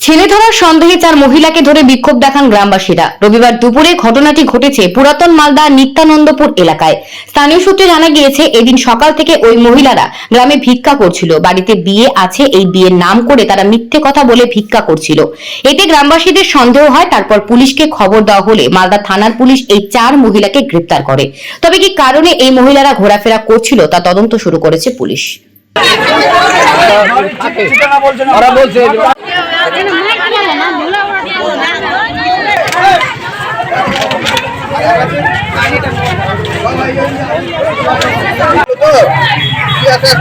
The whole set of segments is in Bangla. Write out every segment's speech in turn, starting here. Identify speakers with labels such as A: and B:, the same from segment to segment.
A: ছেলে ধরার সন্দেহে 4 মহিলাকে ধরে বিক্ষোভ দেখান গ্রামবাসীরা। রবিবার দুপুরে ঘটনাটি ঘটেছে পুরাতন মালদা নিত্যানন্দপুর এলাকায়। স্থানীয় সূত্রে জানা গিয়েছে, এদিন সকাল থেকে ওই মহিলারা গ্রামে ভিক্ষা করছিল। বাড়িতে বিয়ে আছে, এই বিয়ের নাম করে তারা মিথ্যে কথা বলে ভিক্ষা করছিল। এতে গ্রামবাসীদের সন্দেহ হয়। তারপর পুলিশকে খবর দেওয়া হলে মালদা থানার পুলিশ এই 4 মহিলাকে গ্রেফতার করে। তবে কি কারণে এই মহিলারা ঘোরাফেরা করছিল তা তদন্ত শুরু করেছে পুলিশ।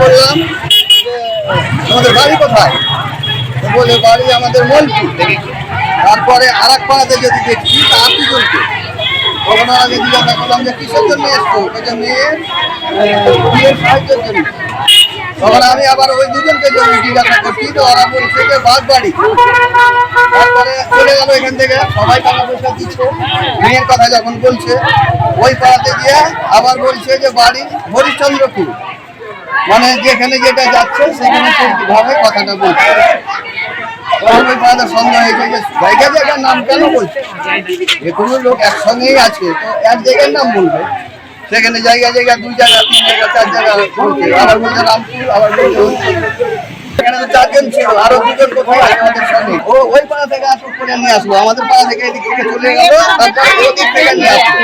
B: করলাম আমাদের বাড়ি কোথায়, বলে বাড়ি আমাদের মলপুর। তারপরে আর এক পাড়াতে যদি দেখছি তা আপনি চলছে, ওখানে আগে জিজ্ঞাসা করলাম যে কিসের জন্য এসছো, মেয়ের বিয়ের সাহায্যের জন্য। তখন আমি আবার ওই দুজনকে জন্য জিজ্ঞাসা করছি, তো ওরা বলছে যে বাদ বাড়ি। তারপরে চলে গেল এখান থেকে, সবাই টাকা পয়সা দিচ্ছে। মেয়ের কথা যখন বলছে ওই পাড়াতে গিয়ে আবার বলছে যে বাড়ি হরিশ্চন্দ্রপুর, মানে যেখানে যেটা যাচ্ছে সেখানে ভাবে কথাটা বলছে। ওই পাড়াতে সন্দেহ হয়েছে যে জায়গা জায়গার নাম কেন বলছে, যে কোনো লোক একসঙ্গেই আছে তো এক জায়গার নাম বলবে। সেখানে জায়গা জায়গা 2 জায়গা 3 জায়গা 4 জায়গা বলছে, আবার বলছে রামপুর, আবার বলছে এখানে তো 4 জন ছিল, আরো 2 জন কোথায় আছে আমাদের সঙ্গে। ওই পাড়া থেকে আটক করে নিয়ে আসলো, আমাদের পাড়া থেকে এদিক থেকে চলে গেল, তারপর ওদিক থেকে নিয়ে আসলো।